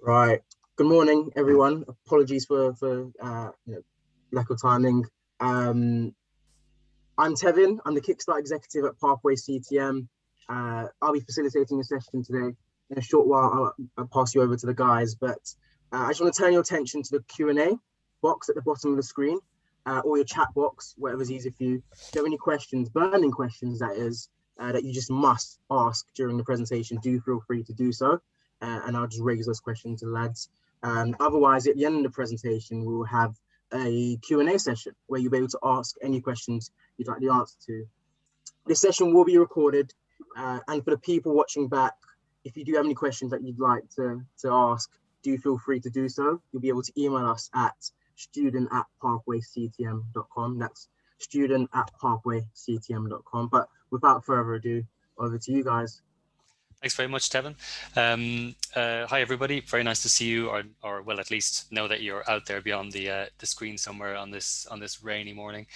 Right. Good morning, everyone. Apologies for lack of timing. Um, I'm Tevin. I'm the Kickstart executive at Pathway CTM. I'll be facilitating a session today. In a short while, I'll pass you over to the guys, but I just want to turn your attention to the Q&A box at the bottom of the screen, or your chat box, whatever's easy for you. If you have any questions, burning questions, that is, that you just must ask during the presentation, do feel free to do so. And I'll just raise those questions to the lads. Otherwise, at the end of the presentation, we'll have a Q&A session where you'll be able to ask any questions you'd like the answer to. This session will be recorded, and for the people watching back, if you do have any questions that you'd like to ask, do feel free to do so. You'll be able to email us at student@pathwayctm.com. That's student@pathwayctm.com. But without further ado, over to you guys. Thanks very much, Tevin. Hi, everybody. Very nice to see you, or well, at least know that you're out there beyond the screen somewhere on this rainy morning.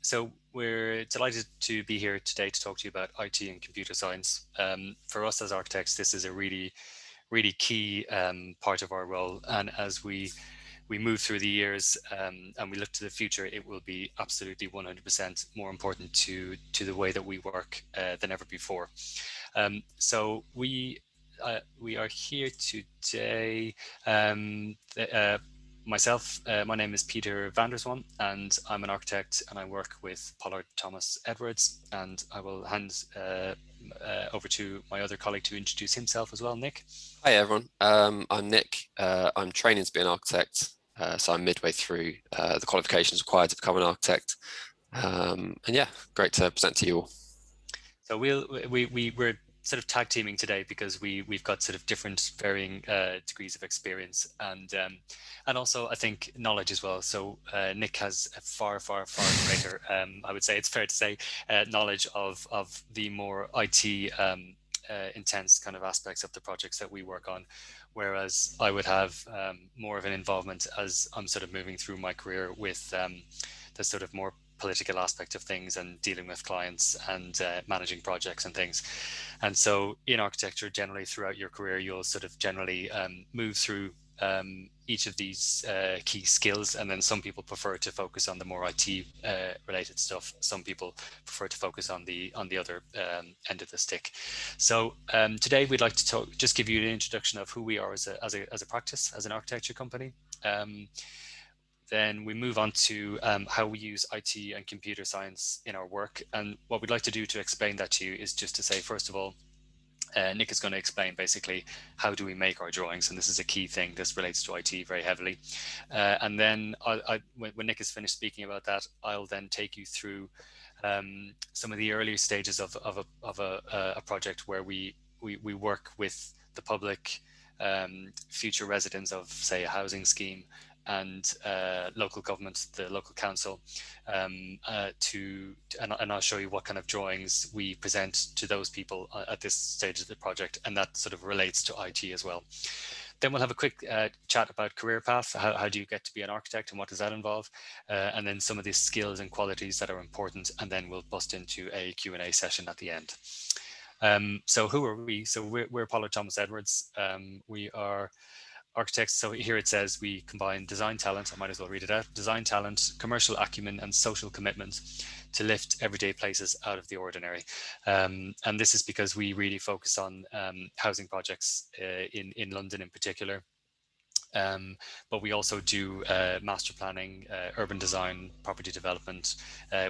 So we're delighted to be here today to talk to you about IT and computer science. For us as architects, this is a really key part of our role, and as we move through the years and we look to the future, it will be absolutely 100% more important to the way that we work than ever before. So we are here today. Myself, my name is Peter Vanderswan, and I'm an architect, and I work with Pollard Thomas Edwards. And I will hand over to my other colleague to introduce himself as well, Nick. Hi everyone, I'm Nick. I'm training to be an architect, so I'm midway through the qualifications required to become an architect. And yeah, great to present to you all. So we're sort of tag teaming today because we've got sort of different varying degrees of experience and also I think knowledge as well. So Nick has a far greater, I would say it's fair to say, knowledge of the more IT intense kind of aspects of the projects that we work on, whereas I would have more of an involvement as I'm sort of moving through my career with the sort of more political aspect of things and dealing with clients and managing projects and things. And so in architecture, generally throughout your career, you'll sort of generally move through each of these key skills, and then some people prefer to focus on the more IT related stuff. Some people prefer to focus on the other end of the stick. So today we'd like to just give you an introduction of who we are as a practice, as an architecture company. Then we move on to how we use IT and computer science in our work. And what we'd like to do to explain that to you is just to say, first of all, Nick is going to explain basically how do we make our drawings, and this is a key thing. This relates to IT very heavily. And then when Nick is finished speaking about that, I'll then take you through some of the earlier stages of a project where we work with the public, future residents of, say, a housing scheme, and local government, the local council, and I'll show you what kind of drawings we present to those people at this stage of the project, and that sort of relates to IT as well. Then we'll have a quick chat about career path. How do you get to be an architect and what does that involve? And then some of the skills and qualities that are important, and then we'll bust into a Q&A session at the end. So who are we? So we're Pollard Thomas Edwards. We are architects. So here it says we combine design talent, I might as well read it out, design talent, commercial acumen and social commitment to lift everyday places out of the ordinary. And this is because we really focus on housing projects in London in particular. But we also do master planning, urban design, property development.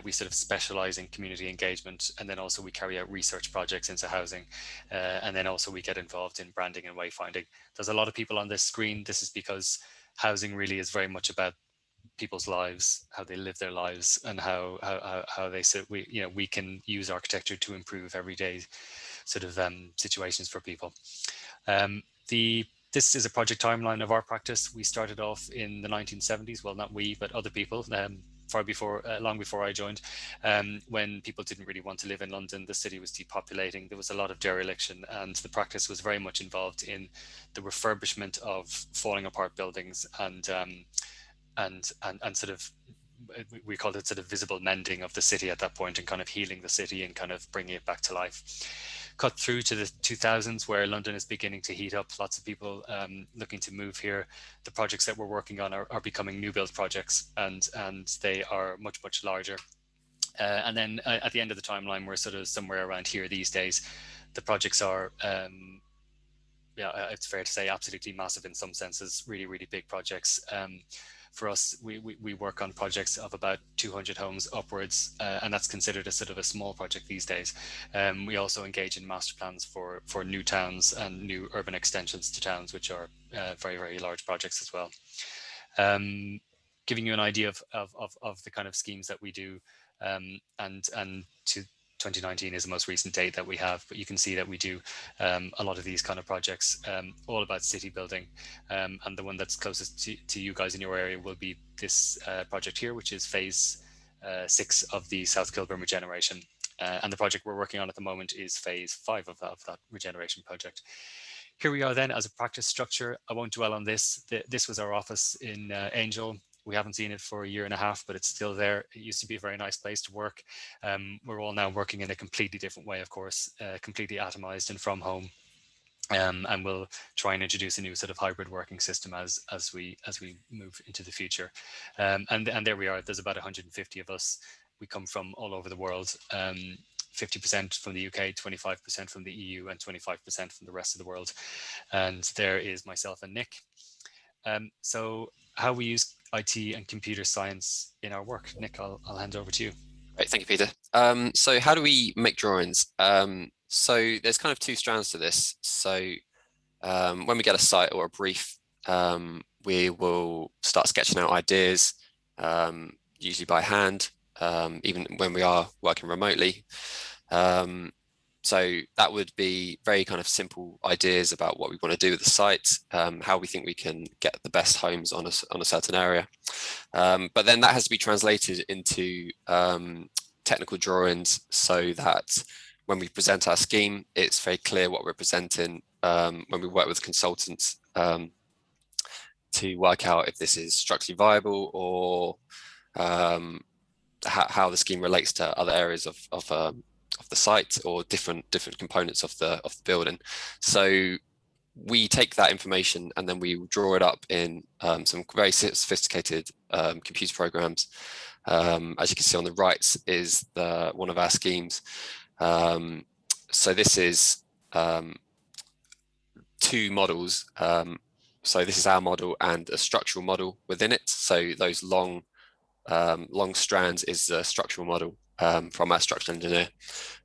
We sort of specialize in community engagement, and then also we carry out research projects into housing, and then also we get involved in branding and wayfinding. There's a lot of people on this screen. This is because housing really is very much about people's lives, how they live their lives, and how they sit. We can use architecture to improve everyday sort of situations for people. This is a project timeline of our practice. We started off in the 1970s. Well, not we, but other people, long before I joined, when people didn't really want to live in London. The city was depopulating. There was a lot of dereliction, and the practice was very much involved in the refurbishment of falling apart buildings and sort of, we called it sort of visible mending of the city at that point, and kind of healing the city and kind of bringing it back to life. cut through to the 2000s, where London is beginning to heat up. Lots of people looking to move here. The projects that we're working on are becoming new build projects, and they are much larger. And then at the end of the timeline, we're sort of somewhere around here these days. The projects are, yeah, it's fair to say, absolutely massive in some senses. Really big projects. For us, we work on projects of about 200 homes upwards, and that's considered a sort of a small project these days. We also engage in master plans for new towns and new urban extensions to towns, which are very large projects as well. Giving you an idea of the kind of schemes that we do, and to 2019 is the most recent date that we have, but you can see that we do a lot of these kind of projects, all about city building, and the one that's closest to you guys in your area will be this project here, which is phase 6 of the South Kilburn regeneration, and the project we're working on at the moment is phase 5 of that regeneration project. Here we are then as a practice structure. I won't dwell on this. This was our office in Angel. We haven't seen it for a year and a half, but it's still there. It used to be a very nice place to work. We're all now working in a completely different way, of course, completely atomized and from home. And we'll try and introduce a new sort of hybrid working system as we move into the future. And there we are. There's about 150 of us. We come from all over the world. 50% from the UK, 25% from the EU, and 25% from the rest of the world. And there is myself and Nick. So how we use IT and computer science in our work. Nick, I'll hand over to you. Great, thank you, Peter. So how do we make drawings? So there's kind of two strands to this. So when we get a site or a brief, we will start sketching out ideas, usually by hand, even when we are working remotely. So that would be very kind of simple ideas about what we want to do with the site, how we think we can get the best homes on a certain area. But then that has to be translated into technical drawings so that when we present our scheme, it's very clear what we're presenting when we work with consultants to work out if this is structurally viable or how the scheme relates to other areas of the site or different components of the building. So we take that information and then we draw it up in some very sophisticated computer programs. As you can see on the right is one of our schemes. So this is 2 models. So this is our model and a structural model within it. So those long strands is the structural model from our structural engineer.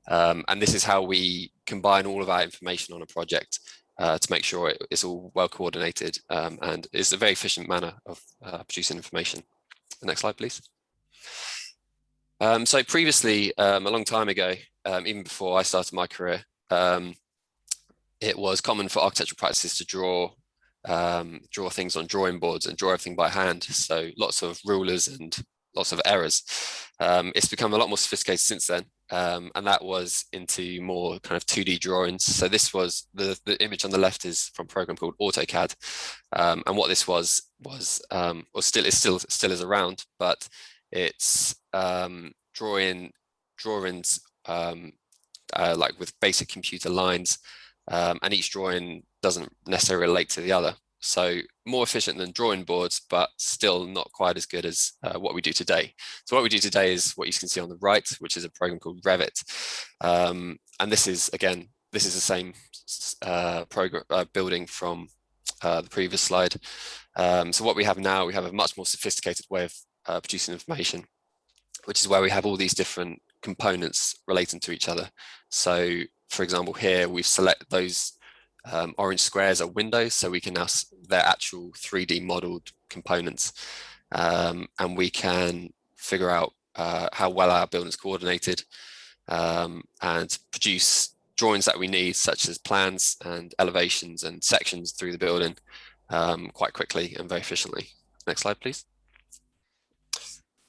And this is how we combine all of our information on a project to make sure it's all well coordinated and is a very efficient manner of producing information. The next slide, please. So previously, a long time ago, even before I started my career, it was common for architectural practices to draw things on drawing boards and draw everything by hand. So lots of rulers and lots of errors. It's become a lot more sophisticated since then, and that was into more kind of 2D drawings. So this was the image on the left is from a program called AutoCAD, and what this was or still is around, but it's drawings like with basic computer lines, and each drawing doesn't necessarily relate to the other. So more efficient than drawing boards, but still not quite as good as what we do today. So what we do today is what you can see on the right, which is a program called Revit. And this is the same program building from the previous slide. So what we have now, we have a much more sophisticated way of producing information, which is where we have all these different components relating to each other. So for example, here we've selected those orange squares are windows, so we can now, they're actual 3D modeled components, and we can figure out how well our building is coordinated and produce drawings that we need, such as plans and elevations and sections through the building quite quickly and very efficiently. Next slide, please.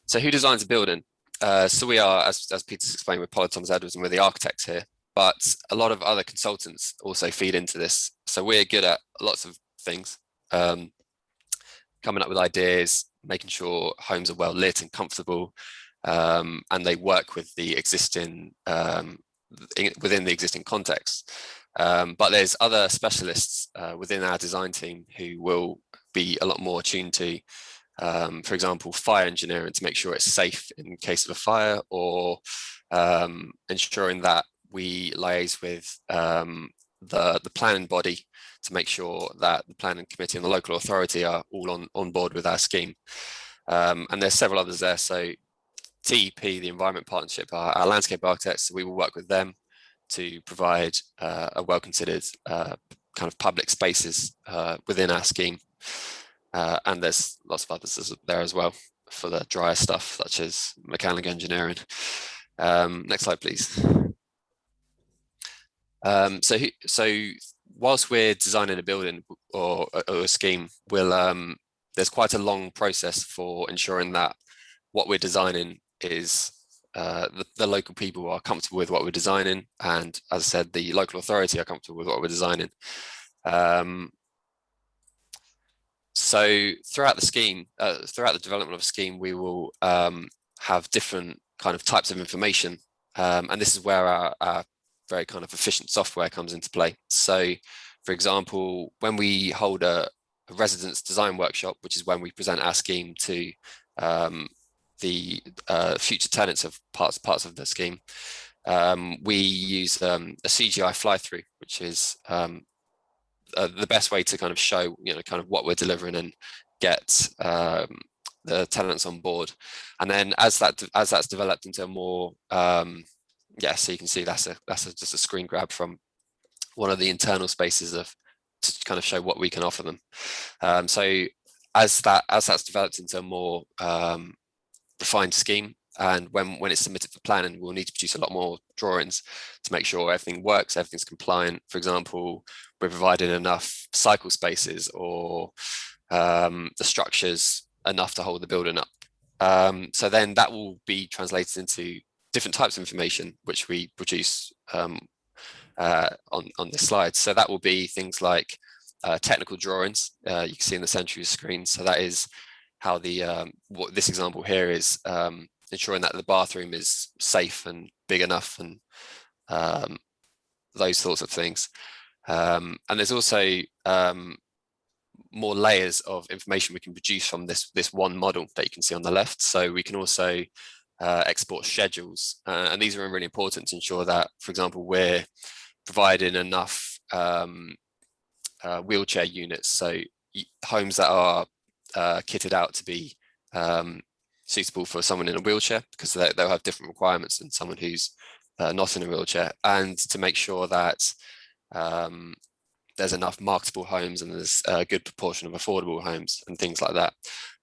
So who designs a building? So we are, as Peter's explained, with Pollard, Thomas Edwards, and we're the architects here. But a lot of other consultants also feed into this. So we're good at lots of things, coming up with ideas, making sure homes are well lit and comfortable, and they work with the existing within the existing context. But there's other specialists within our design team who will be a lot more attuned to, for example, fire engineering, to make sure it's safe in case of a fire, or ensuring that we liaise with the planning body to make sure that the planning committee and the local authority are all on board with our scheme. And there's several others there. So TEP, the Environment Partnership, our landscape architects, we will work with them to provide a well-considered kind of public spaces within our scheme. And there's lots of others there as well for the drier stuff, such as mechanical engineering. Next slide, please. So whilst we're designing a building or a scheme, there's quite a long process for ensuring that what we're designing is the local people are comfortable with what we're designing, and as I said, the local authority are comfortable with what we're designing. So throughout the scheme, throughout the development of a scheme, we will have different kind of types of information, and this is where our very kind of efficient software comes into play. So, for example, when we hold a residence design workshop, which is when we present our scheme to the future tenants of parts of the scheme, we use a CGI fly-through, which is the best way to kind of show, kind of what we're delivering and get the tenants on board. And then as that's developed into a more, so you can see that's just a screen grab from one of the internal spaces to kind of show what we can offer them. So as that's developed into a more refined scheme, and when it's submitted for planning, we'll need to produce a lot more drawings to make sure everything works, everything's compliant. For example, we're providing enough cycle spaces, or the structures enough to hold the building up. So then that will be translated into different types of information, which we produce on this slide. So that will be things like technical drawings. You can see in the center of the screen. So that is how what this example here is, ensuring that the bathroom is safe and big enough, and those sorts of things. And there's also more layers of information we can produce from this one model that you can see on the left. So we can also export schedules, and these are really important to ensure that, for example, we're providing enough wheelchair units, so homes that are kitted out to be suitable for someone in a wheelchair, because they'll have different requirements than someone who's not in a wheelchair, and to make sure that there's enough marketable homes and there's a good proportion of affordable homes and things like that.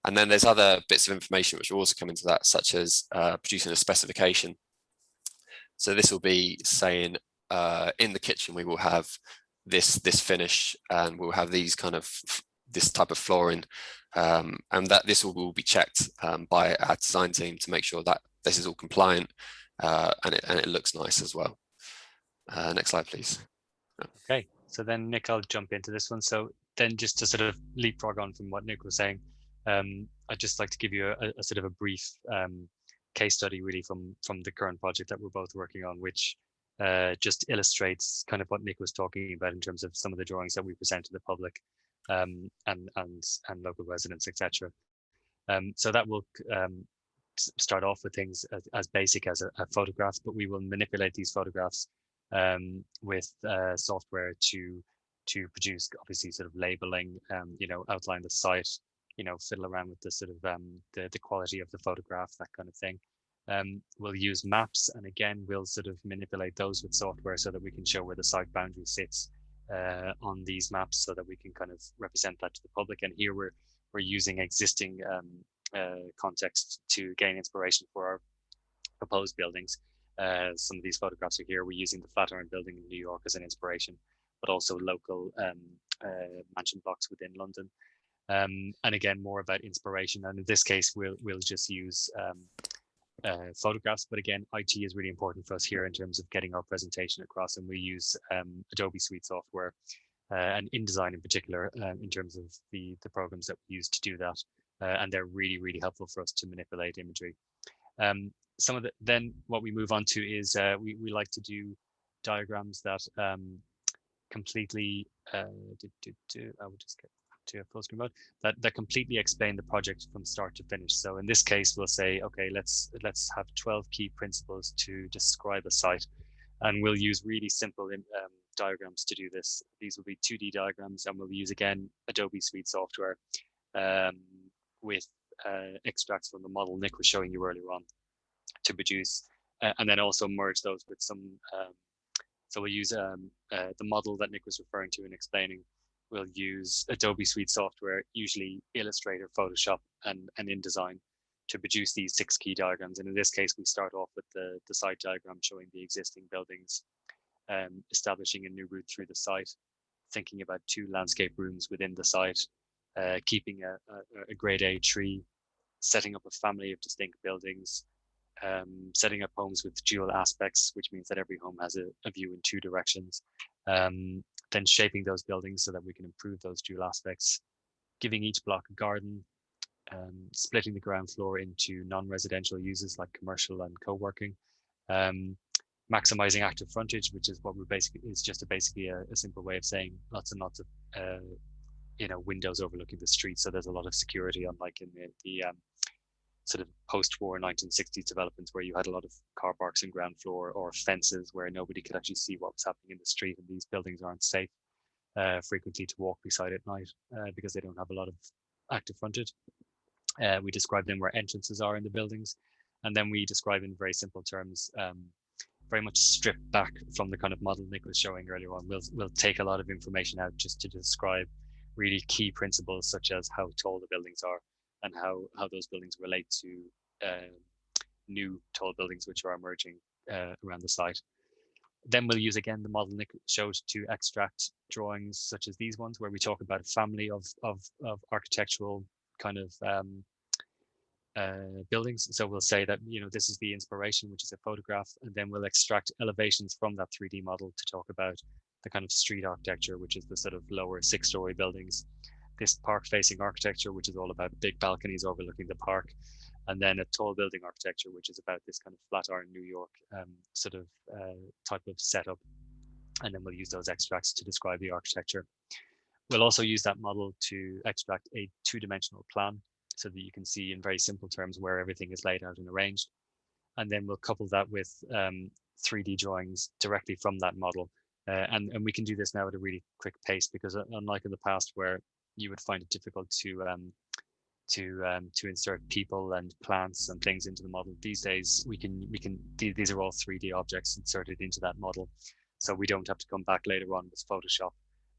And then there's other bits of information which will also come into that, such as producing a specification. So this will be saying in the kitchen we will have this finish, and we'll have these kind of this type of flooring, and that this will be checked by our design team to make sure that this is all compliant, and it looks nice as well. Next slide, please. Okay, so then Nick, I'll jump into this one. So then, just to sort of leapfrog on from what Nick was saying, I'd just like to give you a sort of a brief case study, really, from the current project that we're both working on, which just illustrates kind of what Nick was talking about in terms of some of the drawings that we present to the public, and local residents, etc. So that will start off with things as basic as a photograph, but we will manipulate these photographs with software to produce, obviously, sort of labeling, outline the site, fiddle around with the sort of the quality of the photograph, that kind of thing. We'll use maps, and again, we'll sort of manipulate those with software so that we can show where the site boundary sits on these maps, so that we can kind of represent that to the public. And here we're using existing context to gain inspiration for our proposed buildings. Some of these photographs are here. We're using the Flatiron building in New York as an inspiration, but also local mansion blocks within London. And again, more about inspiration. And in this case, we'll just use photographs. But again, IT is really important for us here in terms of getting our presentation across. And we use Adobe Suite software and InDesign in particular, in terms of the programs that we use to do that. And they're really, really helpful for us to manipulate imagery. then what we move on to is we like to do diagrams that completely I would just get to a full screen mode that completely explain the project from start to finish. So in this case, we'll say, okay, let's have 12 key principles to describe a site, and we'll use really simple diagrams to do this. These will be 2D diagrams, and we'll use again Adobe Suite software with extracts from the model Nick was showing you earlier on to produce, and then also merge those with some. So we'll use the model that Nick was referring to in explaining. We'll use Adobe Suite software, usually Illustrator, Photoshop, and InDesign to produce these 6 key diagrams. And in this case, we start off with the site diagram showing the existing buildings, establishing a new route through the site, thinking about 2 landscape rooms within the site, keeping a grade A tree, setting up a family of distinct buildings, setting up homes with dual aspects, which means that every home has a view in 2 directions, then shaping those buildings so that we can improve those dual aspects, giving each block a garden, splitting the ground floor into non-residential uses like commercial and co-working, maximizing active frontage, which is what we're basically a simple way of saying lots and lots of windows overlooking the street, so there's a lot of security, unlike in the sort of post-war 1960s developments where you had a lot of car parks and ground floor, or fences where nobody could actually see what was happening in the street, and these buildings aren't safe frequently to walk beside at night because they don't have a lot of active frontage. We describe then where entrances are in the buildings, and then we describe in very simple terms, very much stripped back from the kind of model Nick was showing earlier on. We'll take a lot of information out just to describe really key principles, such as how tall the buildings are and how those buildings relate to new tall buildings which are emerging around the site. Then we'll use again the model Nick showed to extract drawings such as these ones, where we talk about a family of architectural kind of buildings. So we'll say that this is the inspiration, which is a photograph, and then we'll extract elevations from that 3D model to talk about the kind of street architecture, which is the sort of lower 6-story buildings. This park-facing architecture, which is all about big balconies overlooking the park, and then a tall building architecture, which is about this kind of Flatiron, New York type of setup. And then we'll use those extracts to describe the architecture. We'll also use that model to extract a 2-dimensional plan so that you can see in very simple terms where everything is laid out and arranged. And then we'll couple that with 3D drawings directly from that model. And we can do this now at a really quick pace, because unlike in the past where you would find it difficult to insert people and plants and things into the model, these days these are all 3D objects inserted into that model, so we don't have to come back later on with Photoshop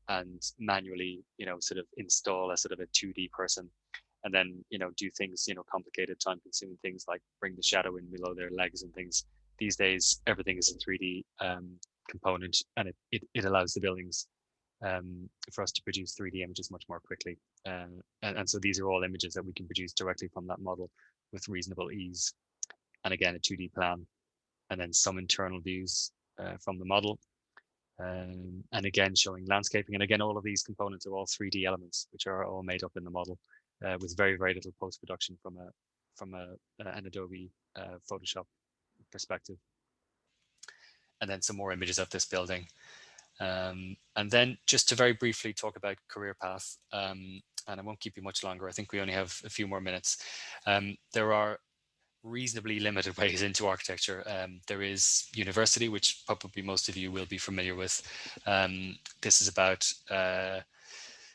and manually sort of install a sort of a 2D person and then do things, complicated, time consuming things like bring the shadow in below their legs and things. These days everything is a 3D component, and it allows the buildings for us to produce 3D images much more quickly. And so these are all images that we can produce directly from that model with reasonable ease. And again, a 2D plan, and then some internal views from the model. And again, showing landscaping. And again, all of these components are all 3D elements, which are all made up in the model with very, very little post-production from an Adobe Photoshop perspective. And then some more images of this building. And then just to very briefly talk about career path, and I won't keep you much longer. I think we only have a few more minutes. There are reasonably limited ways into architecture. There is university, which probably most of you will be familiar with. This is about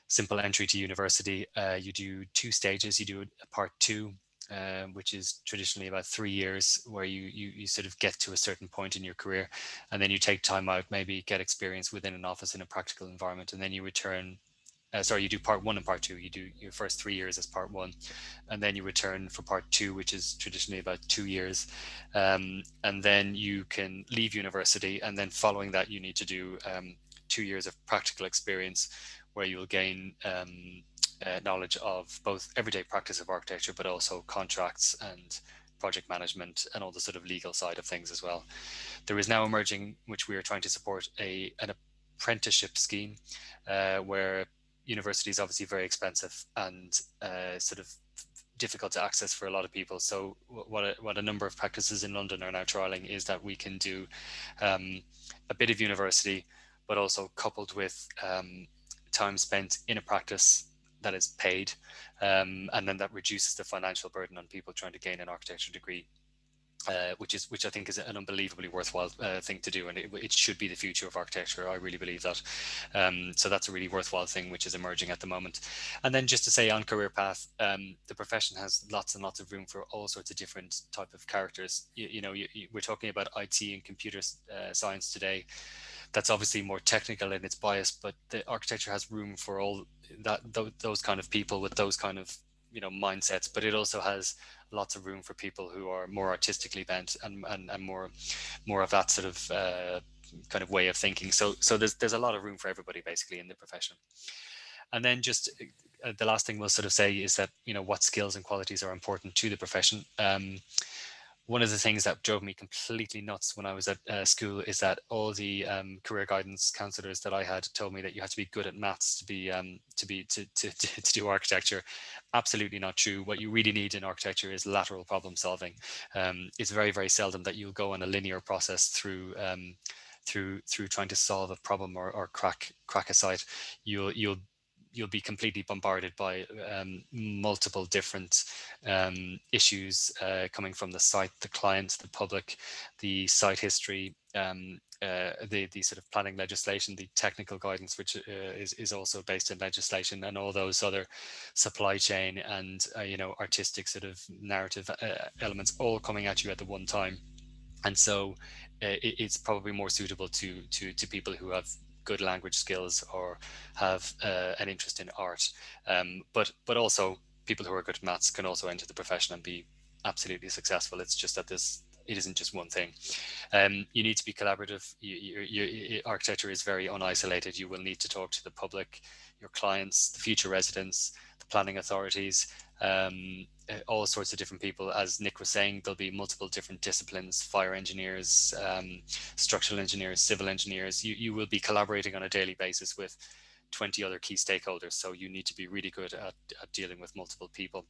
simple entry to university. You do 2 stages. You do a part 2, which is traditionally about 3 years, where you sort of get to a certain point in your career, and then you take time out, maybe get experience within an office in a practical environment, and then you return. You do part 1 and part 2. You do your first 3 years as part 1, and then you return for part 2, which is traditionally about 2 years, and then you can leave university, and then following that you need to do 2 years of practical experience, where you will gain knowledge of both everyday practice of architecture, but also contracts and project management and all the sort of legal side of things as well. There is now emerging, which we are trying to support, an apprenticeship scheme where university is obviously very expensive, and sort of difficult to access for a lot of people. So what a number of practices in London are now trialing is that we can do a bit of university, but also coupled with time spent in a practice that is paid, and then that reduces the financial burden on people trying to gain an architecture degree. Which I think is an unbelievably worthwhile thing to do, and it should be the future of architecture. I really believe that. So that's a really worthwhile thing which is emerging at the moment. And then just to say on career path, the profession has lots and lots of room for all sorts of different type of characters. We're talking about IT and computer science today. That's obviously more technical in its bias, but the architecture has room for all those kind of people with those kind of mindsets, but it also has lots of room for people who are more artistically bent and more of that sort of kind of way of thinking. So there's a lot of room for everybody basically in the profession. And then just the last thing we'll sort of say is that what skills and qualities are important to the profession. One of the things that drove me completely nuts when I was at school is that all the career guidance counselors that I had told me that you had to be good at maths to do architecture. Absolutely not true. What you really need in architecture is lateral problem solving. It's very, very seldom that you'll go on a linear process through trying to solve a problem or crack a site. You'll be completely bombarded by multiple different issues coming from the site, the client, the public, the site history, the sort of planning legislation, the technical guidance, which is also based in legislation, and all those other supply chain and artistic sort of narrative elements all coming at you at the one time. And so it's probably more suitable to people who have good language skills or have an interest in art, but also people who are good at maths can also enter the profession and be absolutely successful. It's just that it isn't just one thing. You need to be collaborative. Architecture is very unisolated. You will need to talk to the public, your clients, the future residents, the planning authorities, all sorts of different people. As Nick was saying, there'll be multiple different disciplines: fire engineers, structural engineers, civil engineers. You will be collaborating on a daily basis with 20 other key stakeholders. So you need to be really good at dealing with multiple people.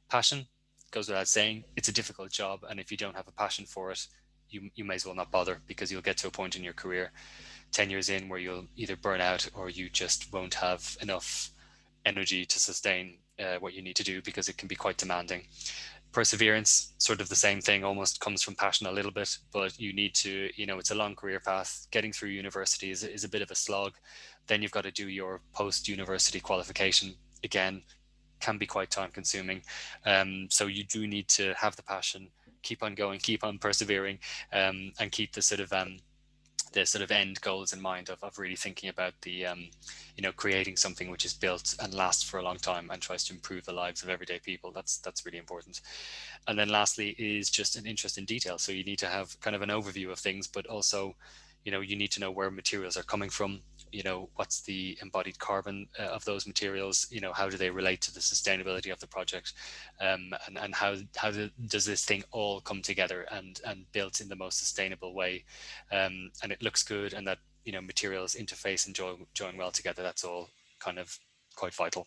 Passion goes without saying. It's a difficult job, and if you don't have a passion for it, you may as well not bother, because you'll get to a point in your career 10 years in where you'll either burn out or you just won't have enough energy to sustain what you need to do, because it can be quite demanding. Perseverance, sort of the same thing, almost comes from passion a little bit, but you need to, it's a long career path. Getting through university is a bit of a slog. Then you've got to do your post-university qualification. Again, can be quite time consuming. So you do need to have the passion, keep on going, keep on persevering, and keep the sort of end goals in mind of really thinking about the creating something which is built and lasts for a long time and tries to improve the lives of everyday people. That's really important. And then lastly is just an interest in detail. So you need to have kind of an overview of things, but also you need to know where materials are coming from. What's the embodied carbon of those materials? How do they relate to the sustainability of the project? And how does this thing all come together and built in the most sustainable way? And it looks good, and that materials interface and join well together. That's all kind of quite vital.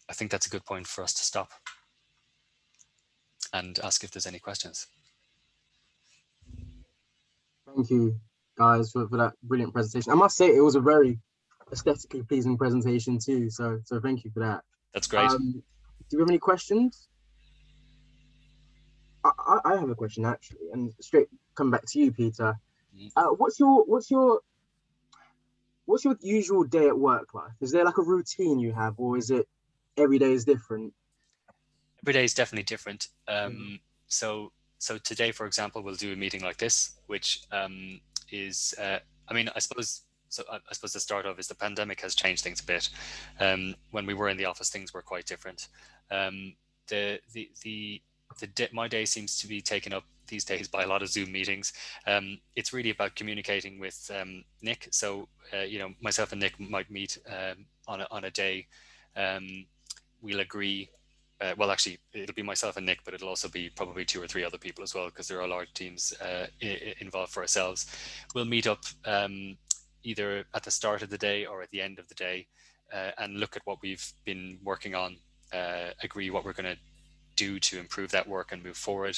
I think that's a good point for us to stop and ask if there's any questions. Thank you, guys, for that brilliant presentation. I must say it was a very aesthetically pleasing presentation too. So thank you for that. That's great. Do you have any questions? I have a question actually, and straight come back to you, Peter. What's your usual day at work like? Is there like a routine you have, or is it every day is different? Every day is definitely different. So today, for example, we'll do a meeting like this, which is, I suppose the start of is the pandemic has changed things a bit. When we were in the office, things were quite different. My day seems to be taken up these days by a lot of Zoom meetings. It's really about communicating with Nick. So, myself and Nick might meet on a day. We'll agree. Well, actually, it'll be myself and Nick, but it'll also be probably 2 or 3 other people as well, because there are large teams involved for ourselves. We'll meet up either at the start of the day or at the end of the day and look at what we've been working on, agree what we're going to do to improve that work and move forward.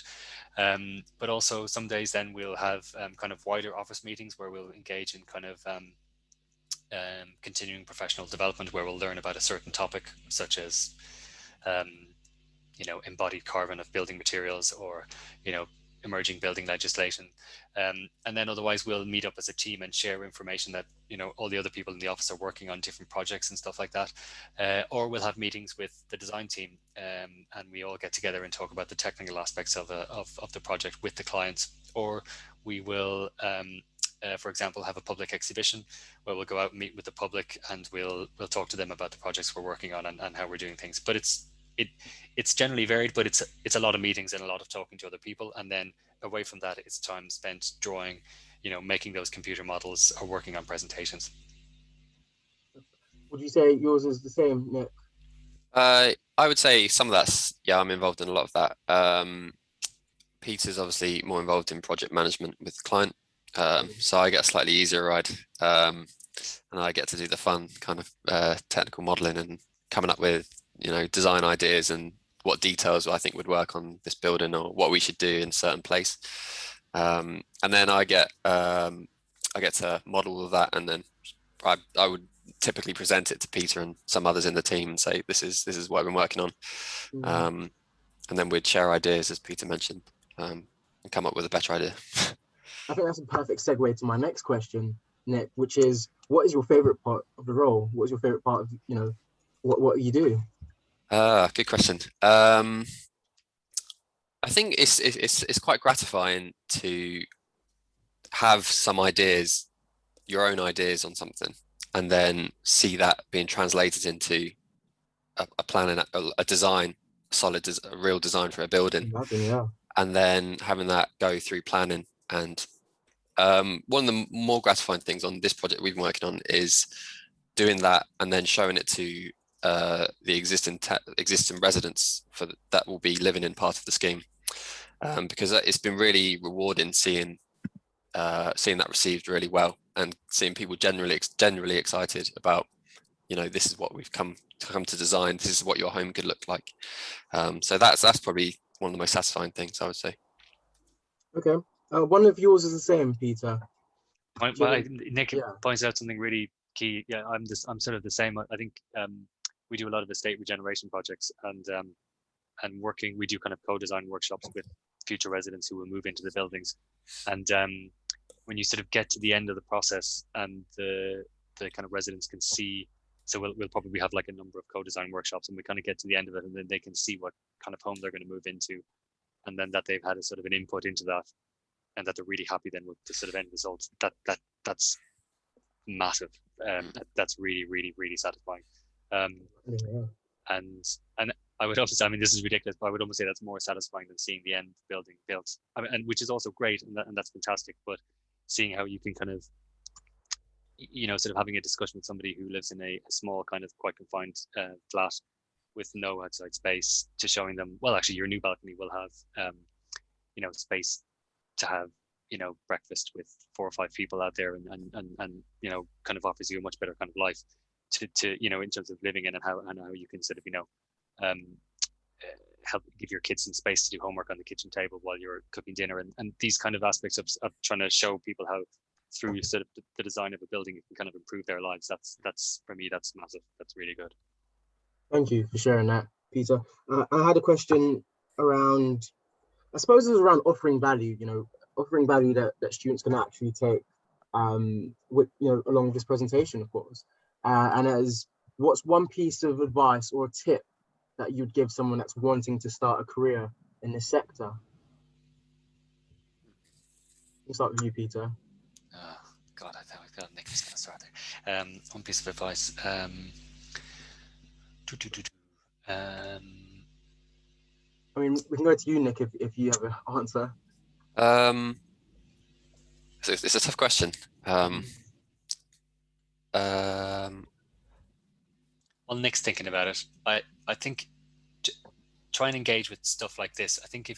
But also some days then we'll have kind of wider office meetings where we'll engage in kind of continuing professional development, where we'll learn about a certain topic, such as embodied carbon of building materials, or emerging building legislation, and then otherwise we'll meet up as a team and share information that all the other people in the office are working on different projects and stuff like that, or we'll have meetings with the design team, and we all get together and talk about the technical aspects of the project with the clients, or we will for example, have a public exhibition where we'll go out and meet with the public, and we'll talk to them about the projects we're working on and how we're doing things. But it's generally varied, but it's a lot of meetings and a lot of talking to other people, and then away from that, it's time spent drawing, making those computer models or working on presentations. Would you say yours is the same, Nick? I would say some of that's, I'm involved in a lot of that. Peter's obviously more involved in project management with the client. So I get a slightly easier ride, and I get to do the fun kind of technical modeling and coming up with design ideas and what details I think would work on this building, or what we should do in a certain place. And then I get to model all of that, and then I would typically present it to Peter and some others in the team and say, this is what I've been working on. And then we'd share ideas, as Peter mentioned, and come up with a better idea. I think that's a perfect segue to my next question, Nick, which is, what is your favorite part of the role? What is your favorite part of, what you do? Good question. I think it's quite gratifying to have some ideas, your own ideas on something, and then see that being translated into a plan and a design, a real design for a building. Yeah. And then having that go through planning. And one of the more gratifying things on this project we've been working on is doing that and then showing it to the existing residents that will be living in part of the scheme, because it's been really rewarding seeing that received really well, and seeing people generally excited about, this is what we've come to design. This is what your home could look like. So that's probably one of the most satisfying things, I would say. Okay. One of yours is the same, Peter. Nick points out something really key. Yeah, I'm sort of the same. I think we do a lot of estate regeneration projects, and we do kind of co-design workshops with future residents who will move into the buildings. And when you sort of get to the end of the process, and the kind of residents can see, so we'll probably have like a number of co-design workshops, and we kind of get to the end of it, and then they can see what kind of home they're going to move into, and then that they've had a sort of an input into that, and that they're really happy then with the sort of end results. That's massive. That's really, really, really satisfying. And I would also say, I mean, this is ridiculous, but I would almost say that's more satisfying than seeing the end building built. I mean, and which is also great, and that's fantastic. But seeing how you can kind of, sort of having a discussion with somebody who lives in a small kind of quite confined flat with no outside space, to showing them, well, actually, your new balcony will have, space to have, breakfast with 4 or 5 people out there, and kind of offers you a much better kind of life to in terms of living in, and how you can sort of help give your kids some space to do homework on the kitchen table while you're cooking dinner, and these kind of aspects of trying to show people how through sort of the design of a building you can kind of improve their lives. That's for me, that's massive. That's really good. Thank you for sharing that, Peter. I had a question around, I suppose it was around offering value, offering value that students can actually take with, along this presentation, of course. And as, what's one piece of advice or a tip that you'd give someone that's wanting to start a career in this sector? We'll start with you, Peter. Oh, God, I thought Nick was going to start there. One piece of advice. I mean, we can go to you, Nick, if you have an answer. It's a tough question. While Nick's thinking about it, I think try and engage with stuff like this. I think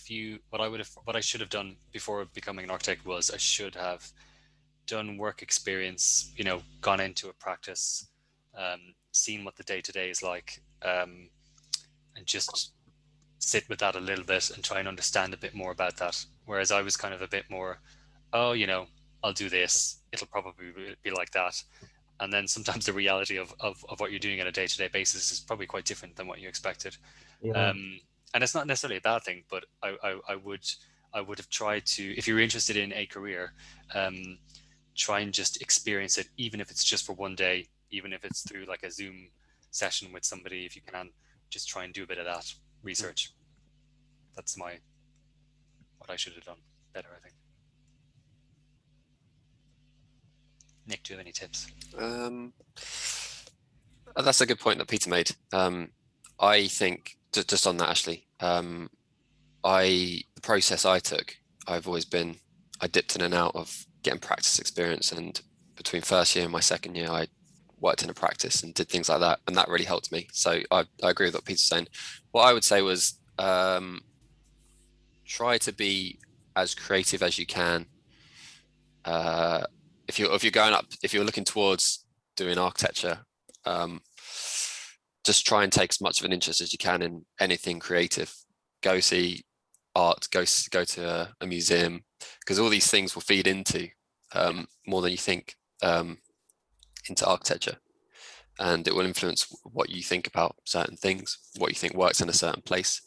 what I should have done before becoming an architect was I should have done work experience, gone into a practice, seen what the day-to-day is like, and just sit with that a little bit and try and understand a bit more about that. Whereas I was kind of a bit more, oh, I'll do this. It'll probably be like that. And then sometimes the reality of what you're doing on a day-to-day basis is probably quite different than what you expected. Yeah. And it's not necessarily a bad thing, but I would have tried to, if you're interested in a career, try and just experience it, even if it's just for one day, even if it's through like a Zoom session with somebody. If you can, just try and do a bit of that research. That's what I should have done better, I think. Nick, do you have any tips? That's a good point that Peter made. I think just on that, actually, the process I took, I dipped in and out of getting practice experience, and between first year and my second year, I worked in a practice and did things like that, and that really helped me. So I agree with what Peter's saying. What I would say was try to be as creative as you can. If you're looking towards doing architecture, just try and take as much of an interest as you can in anything creative. Go see art, go to a museum, because all these things will feed into more than you think into architecture, and it will influence what you think about certain things, what you think works in a certain place,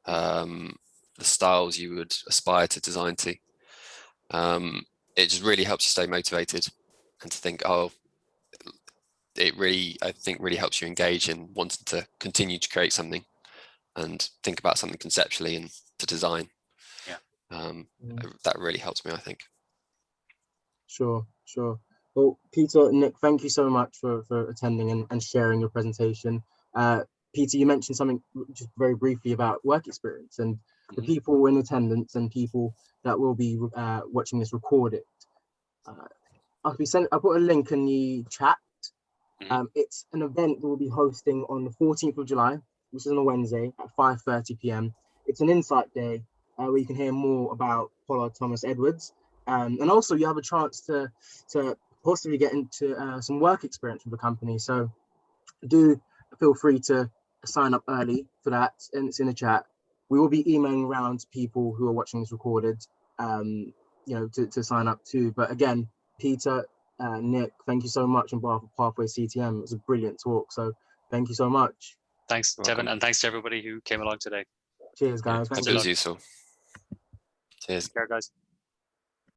the styles you would aspire to design to. It just really helps you stay motivated and to think, I think really helps you engage in wanting to continue to create something and think about something conceptually and to design. That really helps me, I think. Sure. Well, Peter, Nick, thank you so much for attending and sharing your presentation. Peter, you mentioned something just very briefly about work experience, and the people in attendance and people that will be watching this recorded. I'll put a link in the chat. It's an event that we'll be hosting on the 14th of July, which is on a Wednesday at 5:30 p.m. It's an insight day where you can hear more about Pollard Thomas Edwards. And also you have a chance to possibly get into some work experience with the company. So do feel free to sign up early for that, and it's in the chat. We will be emailing around to people who are watching this recorded, to sign up too. But again, Peter, Nick, thank you so much on behalf of Pathway CTM. It was a brilliant talk. So thank you so much. Thanks, Tevin, and thanks to everybody who came along today. Cheers, guys. It was useful. Cheers. Take care, guys.